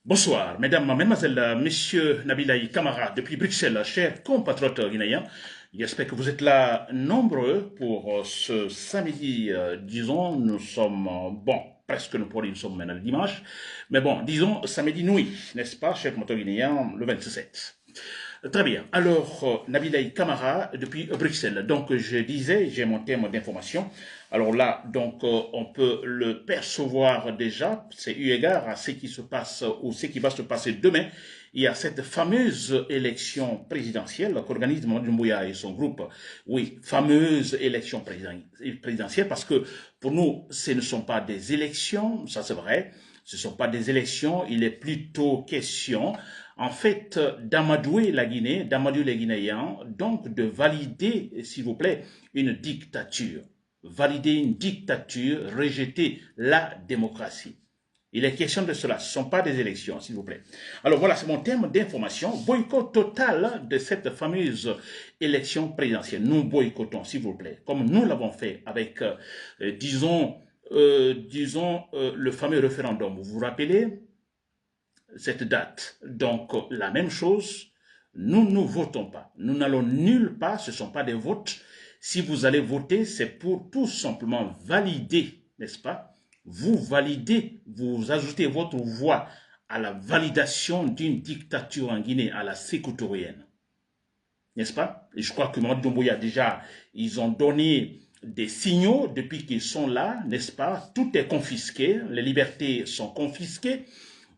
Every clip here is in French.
Bonsoir, mesdames, mesdemoiselles, messieurs Nabilaï Kamara, depuis Bruxelles, chers compatriotes guinéens. J'espère que vous êtes là nombreux pour ce samedi, disons, nous sommes, bon, presque nous sommes maintenant le dimanche, mais bon, disons samedi nuit, n'est-ce pas, chers compatriotes guinéens, le 27. Très bien. Alors, Nabilaï Kamara, depuis Bruxelles. Donc, je disais, j'ai mon thème d'information. Alors là, donc, on peut le percevoir déjà. C'est eu égard à ce qui se passe ou ce qui va se passer demain. Il y a cette fameuse élection présidentielle qu'organise Mamadou Doumbouya et son groupe. Oui, fameuse élection présidentielle parce que pour nous, ce ne sont pas des élections, ça c'est vrai. Ce ne sont pas des élections, il est plutôt question en fait, d'amadouer la Guinée, d'amadouer les Guinéens, donc de valider, s'il vous plaît, une dictature. Valider une dictature, rejeter la démocratie. Il est question de cela, ce ne sont pas des élections, s'il vous plaît. Alors voilà, c'est mon thème d'information. Boycott total de cette fameuse élection présidentielle. Nous boycottons, s'il vous plaît, comme nous l'avons fait avec, disons, le fameux référendum. Vous vous rappelez cette date. Donc, la même chose, nous ne votons pas. Nous n'allons nulle part, ce ne sont pas des votes. Si vous allez voter, c'est pour tout simplement valider, n'est-ce pas? Vous validez, vous ajoutez votre voix à la validation d'une dictature en Guinée, à la sécoutorienne. N'est-ce pas? Et je crois que Mamadou Doumbouya, déjà, ils ont donné des signaux depuis qu'ils sont là, n'est-ce pas? Tout est confisqué, les libertés sont confisquées.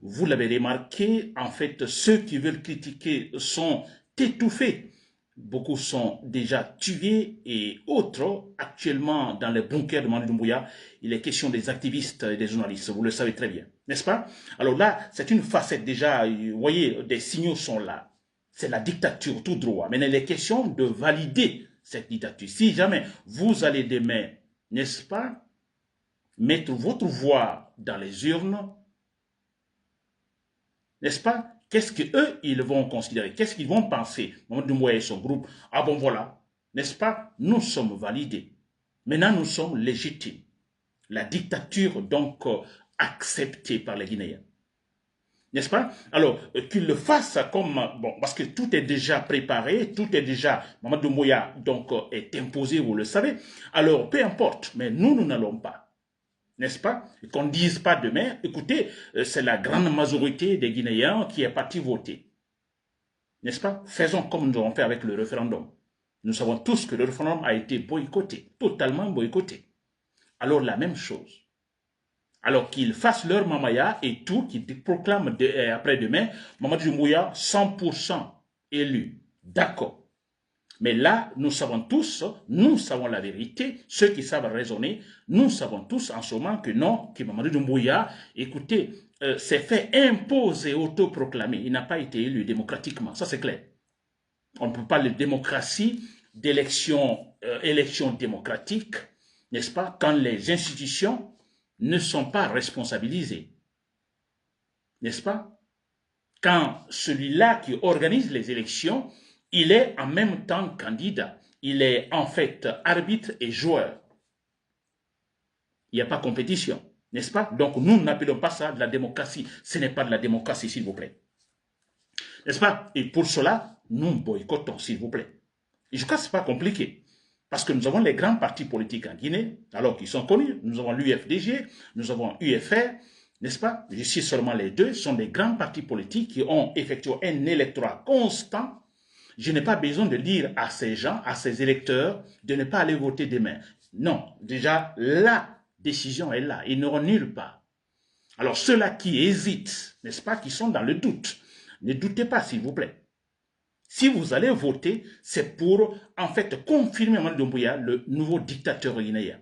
Vous l'avez remarqué, en fait, ceux qui veulent critiquer sont étouffés. Beaucoup sont déjà tués et autres, actuellement dans les bunkers de Mamadou Doumbouya, il est question des activistes et des journalistes, vous le savez très bien, n'est-ce pas? Alors là, c'est une facette déjà, vous voyez, des signaux sont là. C'est la dictature tout droit. Mais il est question de valider cette dictature. Si jamais vous allez demain, n'est-ce pas, mettre votre voix dans les urnes, n'est-ce pas? Qu'est-ce qu'eux, ils vont considérer? Qu'est-ce qu'ils vont penser? Mamadou Doumbouya et son groupe. Ah bon, voilà. N'est-ce pas? Nous sommes validés. Maintenant, nous sommes légitimes. La dictature, donc, acceptée par les Guinéens. N'est-ce pas? Alors, qu'ils le fassent comme, bon, parce que tout est déjà préparé, tout est déjà, Mamadou Doumbouya, donc, est imposé, vous le savez. Alors, peu importe, mais nous n'allons pas. N'est-ce pas? Qu'on ne dise pas demain, écoutez, c'est la grande majorité des Guinéens qui est parti voter. N'est-ce pas? Faisons comme nous avons fait avec le référendum. Nous savons tous que le référendum a été boycotté, totalement boycotté. Alors la même chose. Alors qu'ils fassent leur mamaya et tout, qu'ils proclament après-demain, Mamadou Doumbouya 100% élu. D'accord. Mais là, nous savons tous, nous savons la vérité, ceux qui savent raisonner, nous savons tous en ce moment que non, que Mamadou Doumbouya, écoutez, s'est fait imposer, autoproclamer. Il n'a pas été élu démocratiquement, ça c'est clair. On ne peut pas parler de démocratie, d'élection élection démocratique, n'est-ce pas, quand les institutions ne sont pas responsabilisées. N'est-ce pas? Quand celui-là qui organise les élections, il est en même temps candidat. Il est en fait arbitre et joueur. Il n'y a pas compétition, n'est-ce pas? Donc nous n'appelons pas ça de la démocratie. Ce n'est pas de la démocratie, s'il vous plaît. N'est-ce pas? Et pour cela, nous boycottons, s'il vous plaît. Et je crois que ce n'est pas compliqué. Parce que nous avons les grands partis politiques en Guinée, alors qu'ils sont connus. Nous avons l'UFDG, nous avons UFR, n'est-ce pas? Je cite seulement les deux, ce sont des grands partis politiques qui ont effectué un électorat constant. Je n'ai pas besoin de dire à ces gens, à ces électeurs, de ne pas aller voter demain. Non, déjà, la décision est là, ils n'auront nulle part. Alors ceux-là qui hésitent, n'est-ce pas, qui sont dans le doute, ne doutez pas, s'il vous plaît. Si vous allez voter, c'est pour, en fait, confirmer Mamadou Doumbouya, le nouveau dictateur guinéen.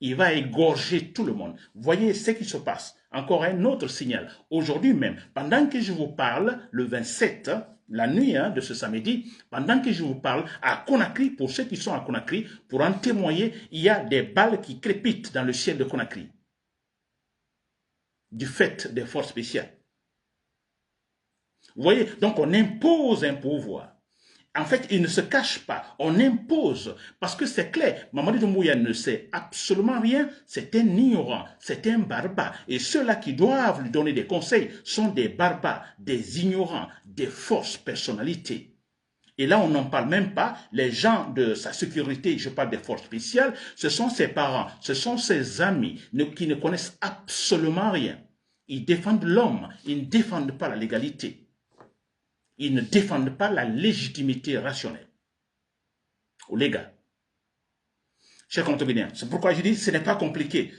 Il va égorger tout le monde. Voyez ce qui se passe. Encore un autre signal. Aujourd'hui même, pendant que je vous parle, le 27, la nuit de ce samedi, pendant que je vous parle, à Conakry, pour ceux qui sont à Conakry, pour en témoigner, il y a des balles qui crépitent dans le ciel de Conakry. Du fait des forces spéciales. Vous voyez, donc on impose un pouvoir. En fait, il ne se cache pas. On impose. Parce que c'est clair. Mamadi Doumbouya ne sait absolument rien. C'est un ignorant. C'est un barbare. Et ceux-là qui doivent lui donner des conseils sont des barbares, des ignorants, des fausses personnalités. Et là, on n'en parle même pas. Les gens de sa sécurité, je parle des forces spéciales, ce sont ses parents, ce sont ses amis qui ne connaissent absolument rien. Ils défendent l'homme, ils ne défendent pas la légalité. Ils ne défendent pas la légitimité rationnelle ou légale. Chers contributeurs, c'est pourquoi je dis que ce n'est pas compliqué.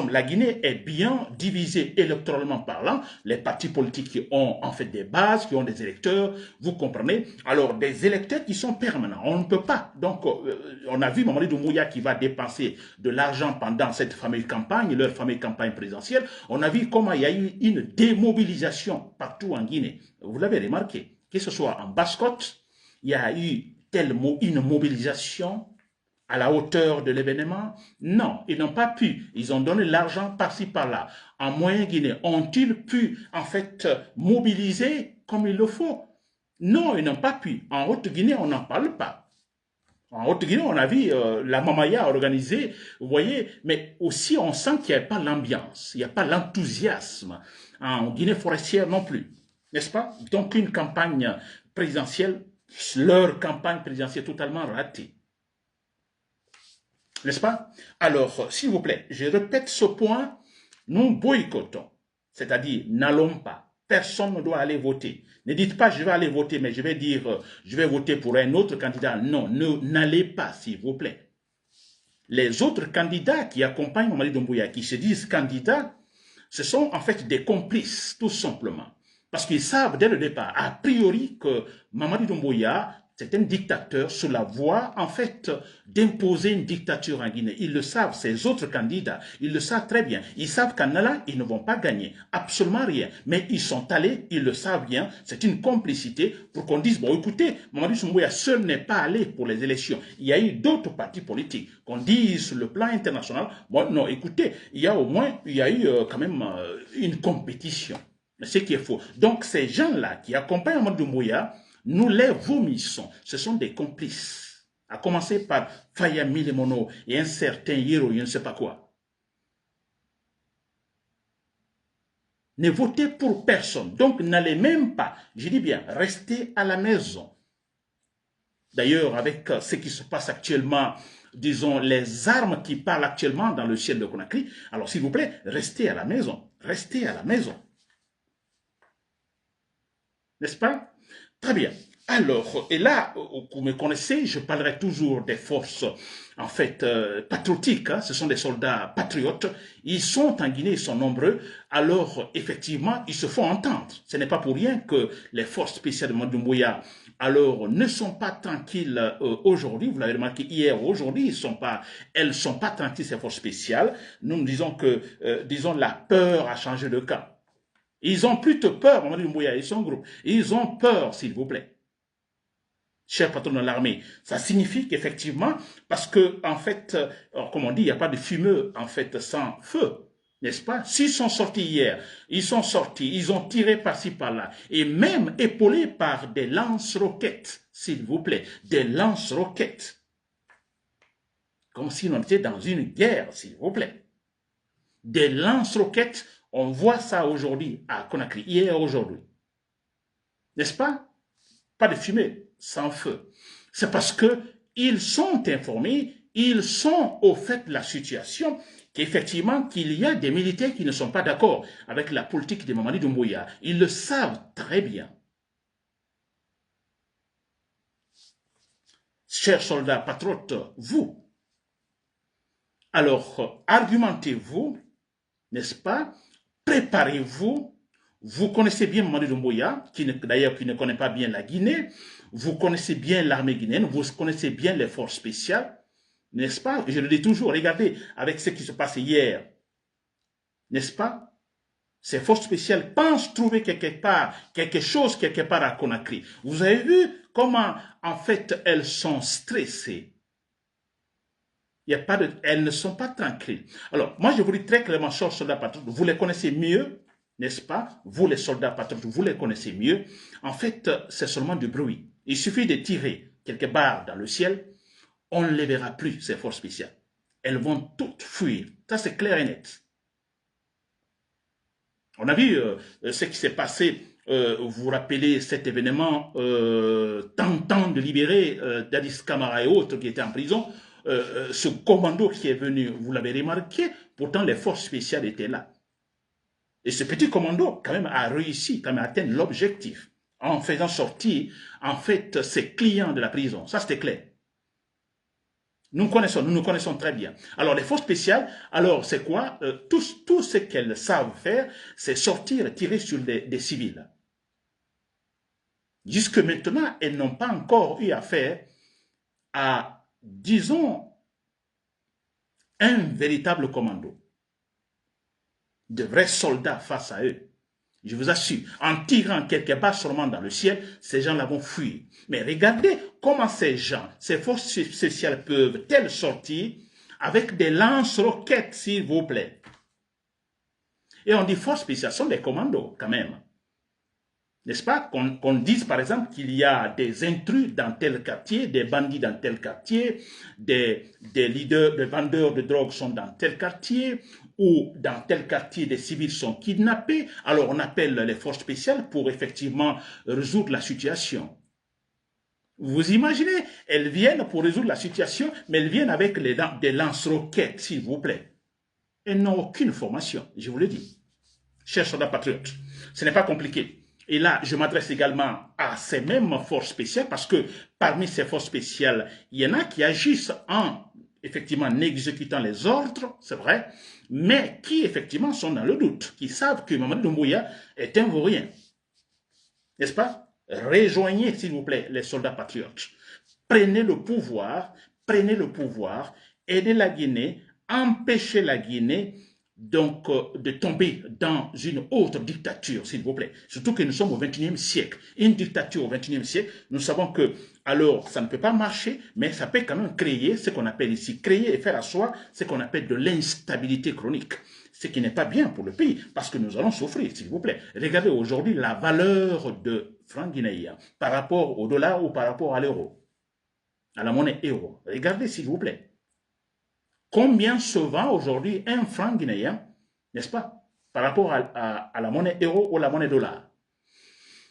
La Guinée est bien divisée électoralement parlant. Les partis politiques qui ont en fait des bases, qui ont des électeurs, vous comprenez. Alors, des électeurs qui sont permanents. On ne peut pas. Donc, on a vu Mamadi Doumbouya qui va dépenser de l'argent pendant cette fameuse campagne, leur fameuse campagne présidentielle. On a vu comment il y a eu une démobilisation partout en Guinée. Vous l'avez remarqué. Que ce soit en Basse-Côte, il y a eu une mobilisation à la hauteur de l'événement? Non, ils n'ont pas pu. Ils ont donné l'argent par-ci, par-là. En Moyen-Guinée, ont-ils pu, en fait, mobiliser comme il le faut? Non, ils n'ont pas pu. En Haute-Guinée, on n'en parle pas. En Haute-Guinée, on a vu la Mamaya organisée, vous voyez, mais aussi on sent qu'il n'y a pas l'ambiance, il n'y a pas l'enthousiasme. En Guinée forestière non plus, n'est-ce pas? Donc une campagne présidentielle, leur campagne présidentielle totalement ratée. N'est-ce pas? Alors, s'il vous plaît, je répète ce point, nous boycottons, c'est-à-dire n'allons pas. Personne ne doit aller voter. Ne dites pas je vais aller voter, mais je vais dire je vais voter pour un autre candidat. Non, n'allez pas, s'il vous plaît. Les autres candidats qui accompagnent Mamadi Doumbouya, qui se disent candidats, ce sont en fait des complices, tout simplement. Parce qu'ils savent dès le départ, a priori, que Mamadi Doumbouya, c'est un dictateur sur la voie, en fait, d'imposer une dictature en Guinée. Ils le savent, ces autres candidats, ils le savent très bien. Ils savent qu'en allant, ils ne vont pas gagner, absolument rien. Mais ils sont allés, ils le savent bien, c'est une complicité pour qu'on dise, bon, écoutez, Mamadi Doumbouya seul n'est pas allé pour les élections. Il y a eu d'autres partis politiques, qu'on dise sur le plan international, bon, non, écoutez, il y a eu quand même une compétition. Ce qui est faux. Donc, ces gens-là qui accompagnent Mamadi Doumbouya, nous les vomissons. Ce sont des complices. À commencer par Faya Milemono et un certain Hiro, je ne sais pas quoi. Ne votez pour personne. Donc, n'allez même pas, je dis bien, restez à la maison. D'ailleurs, avec ce qui se passe actuellement, disons, les armes qui parlent actuellement dans le ciel de Conakry, alors s'il vous plaît, restez à la maison. Restez à la maison. N'est-ce pas? Très bien. Alors, et là, vous me connaissez, je parlerai toujours des forces, en fait, patriotiques. Hein, ce sont des soldats patriotes. Ils sont en Guinée, ils sont nombreux. Alors, effectivement, ils se font entendre. Ce n'est pas pour rien que les forces spéciales de Mamadi Doumbouya, alors, ne sont pas tranquilles aujourd'hui. Vous l'avez remarqué hier, aujourd'hui, elles sont pas tranquilles, ces forces spéciales. Nous disons que, disons, la peur a changé de camp. Ils ont plutôt peur, Mamadi Doumbouya et son groupe. Ils ont peur, s'il vous plaît. Cher patron de l'armée, ça signifie qu'effectivement, parce que, en fait, comme on dit, il n'y a pas de fumeux, en fait, sans feu. N'est-ce pas? S'ils sont sortis hier, ils sont sortis, ils ont tiré par-ci, par-là, et même épaulés par des lance-roquettes, s'il vous plaît, des lance-roquettes. Comme si on était dans une guerre, s'il vous plaît. Des lance-roquettes. On voit ça aujourd'hui à Conakry, hier aujourd'hui. N'est-ce pas? Pas de fumée, sans feu. C'est parce qu'ils sont informés, ils sont au fait de la situation, qu'effectivement, qu'il y a des militaires qui ne sont pas d'accord avec la politique de Mamadi Doumbouya. Ils le savent très bien. Chers soldats patriotes, vous, alors argumentez-vous, n'est-ce pas? Préparez-vous. Vous connaissez bien Mamadi Doumbouya, d'ailleurs qui ne connaît pas bien la Guinée. Vous connaissez bien l'armée guinéenne. Vous connaissez bien les forces spéciales. N'est-ce pas? Je le dis toujours, regardez avec ce qui se passe hier. N'est-ce pas? Ces forces spéciales pensent trouver quelque chose quelque part à Conakry. Vous avez vu comment, en fait, elles sont stressées. Elles ne sont pas tranquilles. Alors, moi, je vous dis très clairement, chers soldats patriotes, vous les connaissez mieux. n'est-ce pas? Vous les soldats patriotes, vous les connaissez mieux. En fait, c'est seulement du bruit. Il suffit de tirer quelques barres dans le ciel, on ne les verra plus, ces forces spéciales. Elles vont toutes fuir. Ça, c'est clair et net. On a vu ce qui s'est passé. Vous vous rappelez cet événement tentant de libérer Dadis Camara et autres qui étaient en prison. Ce commando qui est venu, vous l'avez remarqué, pourtant les forces spéciales étaient là. Et ce petit commando, quand même, a réussi quand même, à atteindre l'objectif en faisant sortir, en fait, ses clients de la prison. Ça, c'était clair. Nous nous connaissons très bien. Alors, les forces spéciales, alors, c'est quoi? Tout ce qu'elles savent faire, c'est sortir, tirer sur des civils. Jusque maintenant, elles n'ont pas encore eu affaire à, disons, un véritable commando. De vrais soldats face à eux. Je vous assure, en tirant quelques balles seulement dans le ciel, ces gens-là vont fuir. Mais regardez comment ces gens, ces forces spéciales peuvent-elles sortir avec des lance-roquettes, s'il vous plaît. Et on dit forces spéciales, ce sont des commandos quand même. N'est-ce pas? Qu'on dise par exemple qu'il y a des intrus dans tel quartier, des bandits dans tel quartier, des leaders, des vendeurs de drogue sont dans tel quartier, ou dans tel quartier des civils sont kidnappés, alors on appelle les forces spéciales pour effectivement résoudre la situation. Vous imaginez, elles viennent pour résoudre la situation, mais elles viennent avec des lance-roquettes, s'il vous plaît. Elles n'ont aucune formation, je vous le dis. Chers soldats patriotes, ce n'est pas compliqué. Et là, je m'adresse également à ces mêmes forces spéciales parce que parmi ces forces spéciales, il y en a qui agissent effectivement en exécutant les ordres, c'est vrai, mais qui effectivement sont dans le doute, qui savent que Mamadou Doumbouya est un vaurien. N'est-ce pas? Rejoignez, s'il vous plaît, les soldats patriotes. Prenez le pouvoir, aidez la Guinée, empêchez la Guinée donc de tomber dans une autre dictature, s'il vous plaît. Surtout que nous sommes au XXIe siècle. Une dictature au XXIe siècle, nous savons que, alors, ça ne peut pas marcher, mais ça peut quand même créer ce qu'on appelle ici, créer et faire asseoir ce qu'on appelle de l'instabilité chronique. Ce qui n'est pas bien pour le pays, parce que nous allons souffrir, s'il vous plaît. Regardez aujourd'hui la valeur de franc guinéen par rapport au dollar ou par rapport à l'euro, à la monnaie euro. Regardez, s'il vous plaît. Combien se vend aujourd'hui un franc guinéen, n'est-ce pas, par rapport à la monnaie euro ou la monnaie dollar?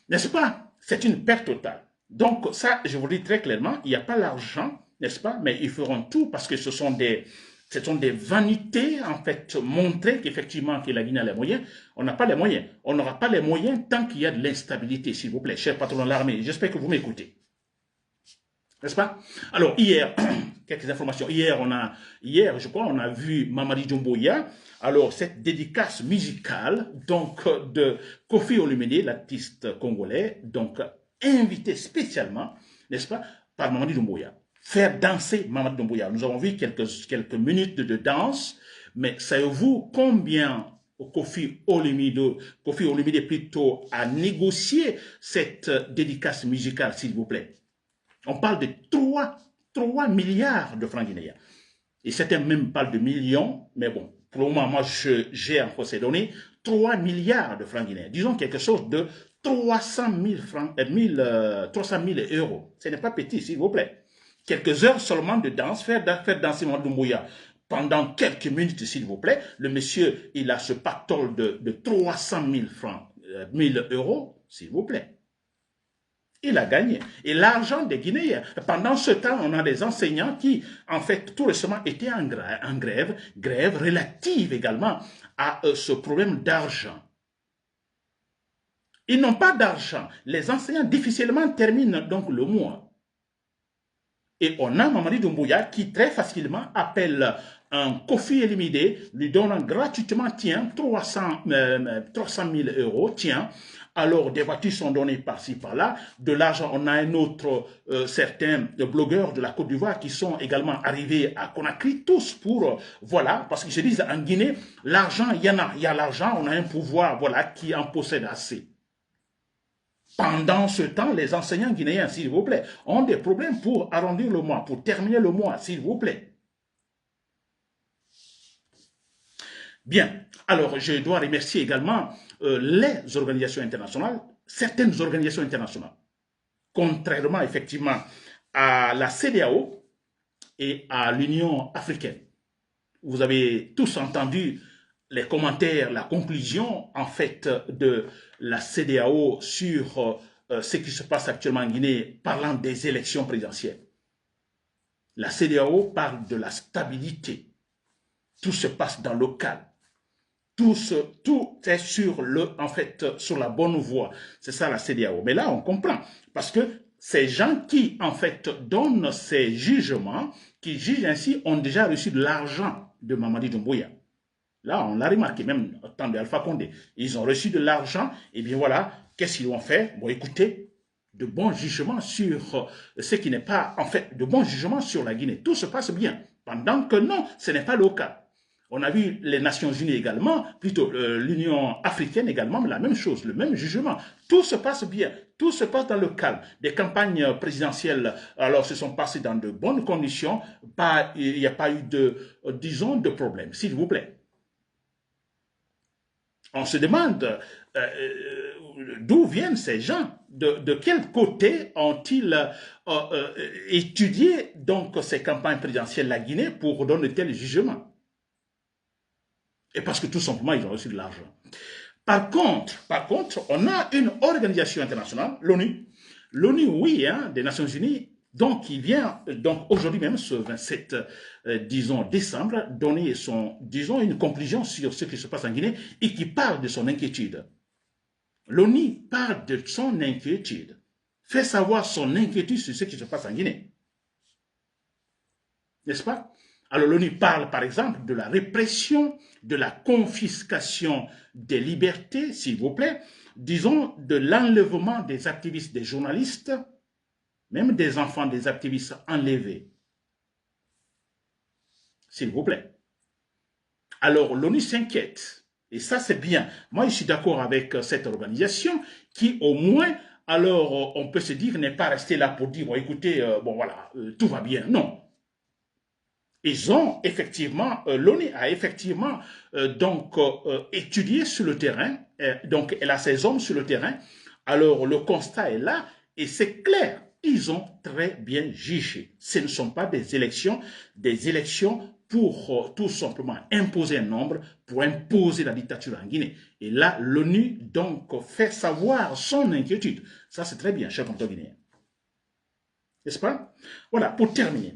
N'est-ce pas? C'est une perte totale. Donc ça, je vous le dis très clairement, il n'y a pas l'argent, n'est-ce pas? Mais ils feront tout parce que ce sont des vanités, en fait, montrer qu'effectivement que la Guinée a les moyens. On n'a pas les moyens. On n'aura pas les moyens tant qu'il y a de l'instabilité, s'il vous plaît, cher patron de l'armée. J'espère que vous m'écoutez. N'est-ce pas? Alors, hier, quelques informations. Hier, je crois, on a vu Mamadi Doumbouya. Alors, cette dédicace musicale, donc, de Kofi Olomide, l'artiste congolais, donc, invité spécialement, n'est-ce pas, par Mamadi Doumbouya. Faire danser Mamadi Doumbouya. Nous avons vu quelques minutes de danse, mais savez-vous combien Kofi Olomide plutôt a négocié cette dédicace musicale, s'il vous plaît? On parle de 3 milliards de francs guinéens. Et certains même parlent de millions, mais bon, pour le moment, moi, j'ai encore ces données, 3 milliards de francs guinéens. Disons quelque chose de 300 000 francs, 300 000 euros. Ce n'est pas petit, s'il vous plaît. Quelques heures seulement de danse, faire danser Mamadou Doumbouya pendant quelques minutes, s'il vous plaît. Le monsieur, il a ce pactole de 300 000 francs, 1000 euros, s'il vous plaît. Il a gagné. Et l'argent des Guinéens. Pendant ce temps, on a des enseignants qui, en fait, tout récemment étaient en grève relative également à ce problème d'argent. Ils n'ont pas d'argent. Les enseignants difficilement terminent donc le mois. Et on a Mamadi Doumbouya qui très facilement appelle un Kofi Olomide, lui donnant gratuitement, tiens, 300 000 euros, tiens. Alors, des voitures sont données par-ci, par-là. De l'argent, on a un autre, certains blogueurs de la Côte d'Ivoire qui sont également arrivés à Conakry, tous pour, voilà, parce qu'ils se disent, en Guinée, l'argent, il y en a. Il y a l'argent, on a un pouvoir, voilà, qui en possède assez. Pendant ce temps, les enseignants guinéens, s'il vous plaît, ont des problèmes pour arrondir le mois, pour terminer le mois, s'il vous plaît. Bien, alors je dois remercier également les organisations internationales, certaines organisations internationales, contrairement effectivement à la CEDEAO et à l'Union africaine. Vous avez tous entendu les commentaires, la conclusion en fait de la CEDEAO sur ce qui se passe actuellement en Guinée, parlant des élections présidentielles. La CEDEAO parle de la stabilité. Tout se passe dans le calme. Tout est sur sur la bonne voie. C'est ça la CEDEAO. Mais là, on comprend. Parce que ces gens qui, en fait, donnent ces jugements, qui jugent ainsi, ont déjà reçu de l'argent de Mamadi Doumbouya. Là, on l'a remarqué, même au temps d'Alpha Condé. Ils ont reçu de l'argent, et bien voilà, qu'est-ce qu'ils ont fait? Bon, écoutez, de bons jugements sur ce qui n'est pas, en fait, de bons jugements sur la Guinée. Tout se passe bien. Pendant que non, ce n'est pas le cas. On a vu les Nations Unies également, plutôt l'Union africaine également, la même chose, le même jugement. Tout se passe bien, tout se passe dans le calme. Des campagnes présidentielles, alors, se sont passées dans de bonnes conditions. Il n'y a pas eu disons, de problème, s'il vous plaît. On se demande d'où viennent ces gens, de quel côté ont-ils étudié donc ces campagnes présidentielles la Guinée pour donner tel jugement. Et parce que tout simplement, ils ont reçu de l'argent. Par contre, on a une organisation internationale, l'ONU. L'ONU, oui, hein, des Nations Unies, donc qui vient, donc aujourd'hui même, ce 27, disons, décembre, donner disons, une conclusion sur ce qui se passe en Guinée et qui parle de son inquiétude. L'ONU parle de son inquiétude, fait savoir son inquiétude sur ce qui se passe en Guinée. N'est-ce pas? Alors l'ONU parle par exemple de la répression, de la confiscation des libertés, s'il vous plaît, disons de l'enlèvement des activistes, des journalistes, même des enfants des activistes enlevés. S'il vous plaît. Alors l'ONU s'inquiète, et ça c'est bien. Moi je suis d'accord avec cette organisation qui au moins, alors on peut se dire, n'est pas resté là pour dire, bon écoutez, bon voilà, tout va bien. Non. Ils ont effectivement, l'ONU a effectivement étudié sur le terrain, donc elle a ses hommes sur le terrain, alors le constat est là et c'est clair, ils ont très bien jugé. Ce ne sont pas des élections pour tout simplement imposer un nombre, pour imposer la dictature en Guinée. Et là, l'ONU donc fait savoir son inquiétude. Ça c'est très bien, cher compteur guinéen. N'est-ce pas? Voilà, pour terminer,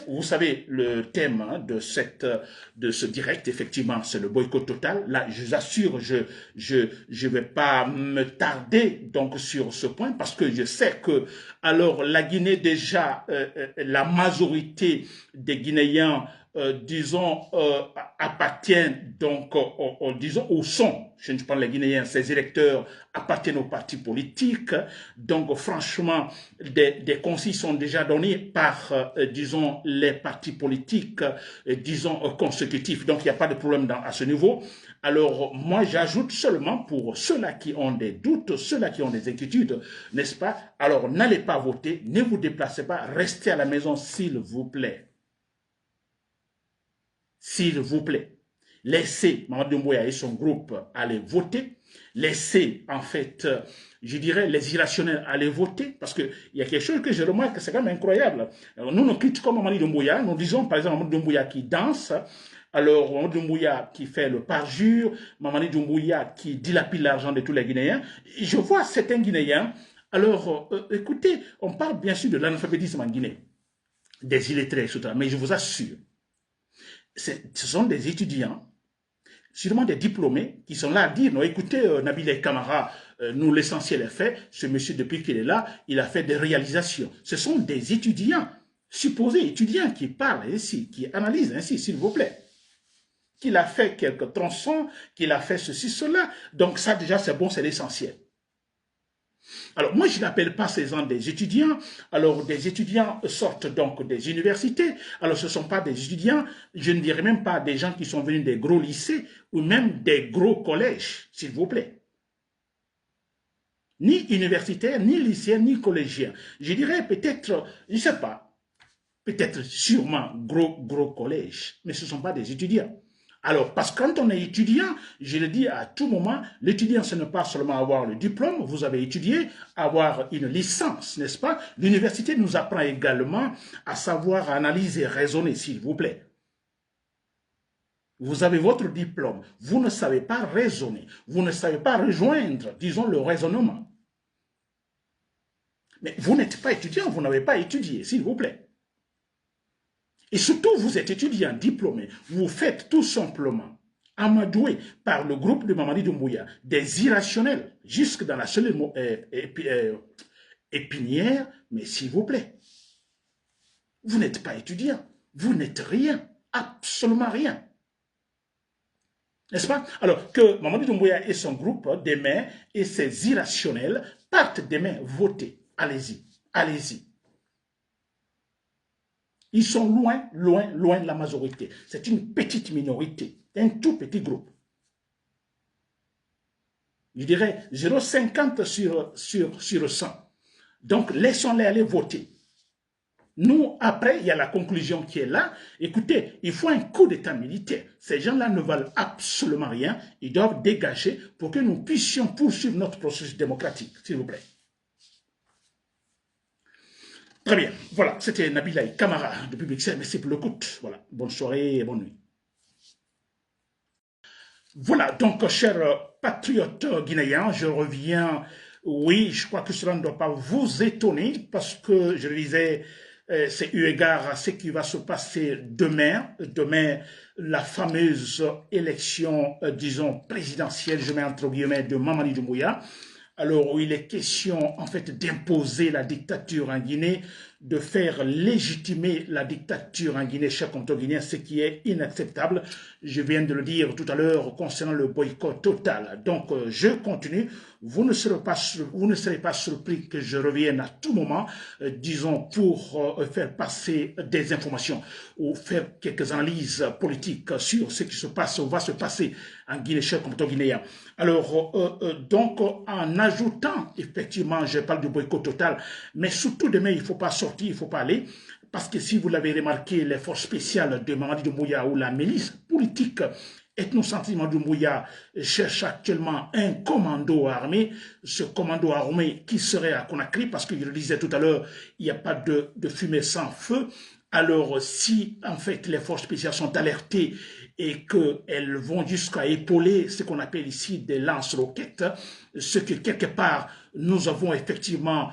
vous savez, le thème hein, de ce direct, effectivement, c'est le boycott total. Là, je vous assure, je vais pas me tarder donc sur ce point parce que je sais que, alors, la Guinée, déjà, la majorité des Guinéens, disons, appartiennent donc, disons, au son. Je ne parle pas les Guinéens, ces électeurs appartiennent aux partis politiques. Donc, franchement, des consignes sont déjà données par, disons, les partis politiques, disons, consécutifs. Donc, il n'y a pas de problème à ce niveau. Alors, moi, j'ajoute seulement pour ceux-là qui ont des doutes, ceux-là qui ont des inquiétudes, n'est-ce pas? Alors, n'allez pas voter, ne vous déplacez pas, restez à la maison, s'il vous plaît. S'il vous plaît. Laissez Mamadi Doumbouya et son groupe aller voter. Laissez, en fait, je dirais, les irrationnels aller voter. Parce qu'il y a quelque chose que je remarque, c'est quand même incroyable. Alors, nous critiquons Mamadi Doumbouya. Nous disons, par exemple, Mamadi Doumbouya qui danse. Alors, Mamadi Doumbouya qui fait le parjure. Mamadi Doumbouya qui dilapide l'argent de tous les Guinéens. Je vois certains Guinéens. Alors, écoutez, on parle bien sûr de l'analphabétisme en Guinée. Des illettrés, etc. Mais je vous assure, ce sont des étudiants, sûrement des diplômés, qui sont là à dire, non, écoutez, Nabil et Camara, nous, l'essentiel est fait, ce monsieur, depuis qu'il est là, il a fait des réalisations. Ce sont des étudiants, supposés étudiants, qui parlent ainsi, qui analysent ainsi, s'il vous plaît. Qu'il a fait quelques tronçons, qu'il a fait ceci, cela. Donc ça, déjà, c'est bon, c'est l'essentiel. Alors, moi, je n'appelle pas ces gens des étudiants. Alors, des étudiants sortent donc des universités. Alors, ce ne sont pas des étudiants, je ne dirais même pas des gens qui sont venus des gros lycées ou même des gros collèges, s'il vous plaît. Ni universitaires, ni lycéens, ni collégiens. Je dirais peut-être, je ne sais pas, peut-être sûrement gros collèges, mais ce ne sont pas des étudiants. Alors, parce que quand on est étudiant, je le dis à tout moment, l'étudiant, ce n'est pas seulement avoir le diplôme, vous avez étudié, avoir une licence, n'est-ce pas? L'université nous apprend également à savoir analyser et raisonner, s'il vous plaît. Vous avez votre diplôme, vous ne savez pas raisonner, vous ne savez pas rejoindre, disons, le raisonnement. Mais vous n'êtes pas étudiant, vous n'avez pas étudié, s'il vous plaît. Et surtout, vous êtes étudiant, diplômé, vous faites tout simplement amadoué par le groupe de Mamadi Doumbouya des irrationnels, jusque dans la seule épinière, mais s'il vous plaît, vous n'êtes pas étudiant, vous n'êtes rien, absolument rien. N'est-ce pas? Alors que Mamadi Doumbouya et son groupe demain et ses irrationnels partent demain voter. Allez-y, allez-y. Ils sont loin, loin, loin de la majorité. C'est une petite minorité, un tout petit groupe. Je dirais 0,50 sur 100. Donc, laissons-les aller voter. Nous, après, il y a la conclusion qui est là. Écoutez, il faut un coup d'état militaire. Ces gens-là ne valent absolument rien. Ils doivent dégager pour que nous puissions poursuivre notre processus démocratique, s'il vous plaît. Très bien. Voilà, c'était Nabilaï Kamara de Public Service. Merci pour l'écoute. Voilà, bonne soirée et bonne nuit. Voilà, donc, chers patriotes guinéens, je reviens. Oui, je crois que cela ne doit pas vous étonner parce que, je le disais, c'est eu égard à ce qui va se passer demain. Demain, la fameuse élection, disons, présidentielle, je mets entre guillemets, de Mamadi Doumbouya. Alors, il est question, en fait, d'imposer la dictature en Guinée, de faire légitimer la dictature en Guinée, chers compatriotes guinéens, ce qui est inacceptable. Je viens de le dire tout à l'heure concernant le boycott total. Donc, je continue. Vous ne serez pas surpris que je revienne à tout moment, disons, pour faire passer des informations ou faire quelques analyses politiques sur ce qui se passe ou va se passer en Guinée, chers compatriotes guinéens. Alors, donc, en ajoutant, effectivement, je parle du boycott total, mais surtout demain, il ne faut pas sortir, il ne faut pas aller, parce que si vous l'avez remarqué, les forces spéciales de Mamadi Doumbouya ou la milice politique ethnocentrique Mamadi Doumbouya cherche actuellement un commando armé, ce commando armé qui serait à Conakry, parce que je le disais tout à l'heure, il n'y a pas de fumée sans feu. Alors, si en fait les forces spéciales sont alertées et qu'elles vont jusqu'à épauler ce qu'on appelle ici des lance-roquettes, ce que quelque part nous avons effectivement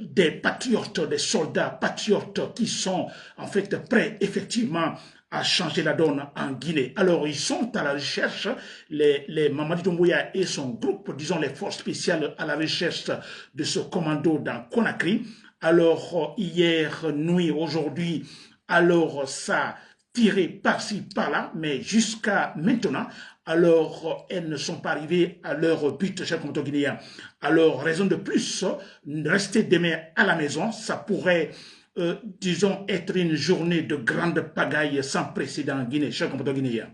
des patriotes, des soldats patriotes qui sont en fait prêts effectivement à changer la donne en Guinée. Alors, ils sont à la recherche, les Mamadi Doumbouya et son groupe, disons les forces spéciales à la recherche de ce commando dans Conakry. Alors, hier nuit, aujourd'hui, alors ça tiré par-ci, par-là, mais jusqu'à maintenant, alors elles ne sont pas arrivées à leur but, chers compatriotes guinéens. Alors, raison de plus, rester demain à la maison, ça pourrait, disons, être une journée de grande pagaille sans précédent en Guinée, chers compatriotes guinéens.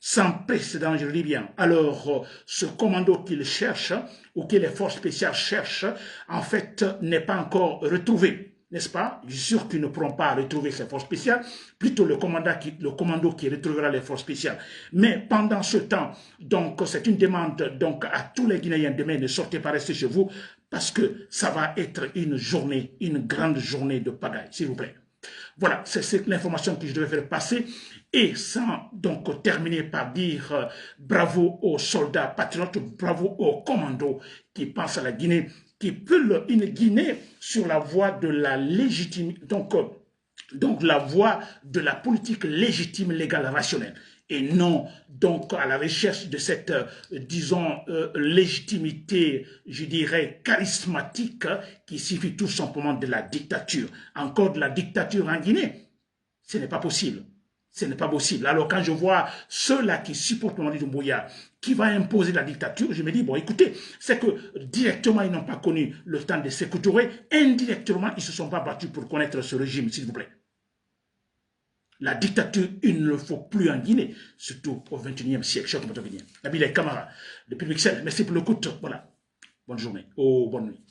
Sans précédent, je le dis bien. Alors, ce commando qu'ils cherchent, ou que les forces spéciales cherchent, en fait, n'est pas encore retrouvé. N'est-ce pas? Je suis sûr qu'ils ne pourront pas retrouver ces forces spéciales, plutôt le commando qui retrouvera les forces spéciales. Mais pendant ce temps, donc c'est une demande donc, à tous les Guinéens demain, ne sortez pas, restez chez vous, parce que ça va être une journée, une grande journée de pagaille, s'il vous plaît. Voilà, c'est l'information que je devais faire passer. Et sans donc terminer par dire bravo aux soldats patriotes, bravo aux commandos qui pensent à la Guinée, qui peut une Guinée sur la voie de la légitimité, donc la voie de la politique légitime, légale, rationnelle, et non donc à la recherche de cette, disons, légitimité, je dirais, charismatique, qui suffit tout simplement de la dictature. Encore de la dictature en Guinée, ce n'est pas possible. Ce n'est pas possible. Alors quand je vois ceux-là qui supportent Mamadi Doumbouya, qui va imposer la dictature, je me dis, bon écoutez, c'est que directement ils n'ont pas connu le temps de Sékou Touré, indirectement ils ne se sont pas battus pour connaître ce régime, s'il vous plaît. La dictature, il ne le faut plus en Guinée, surtout au XXIe siècle. Cher compatriote guinéen. Nabilaï Kamara, de Public Service, merci pour l'écoute. Voilà. Bonne journée. Oh, bonne nuit.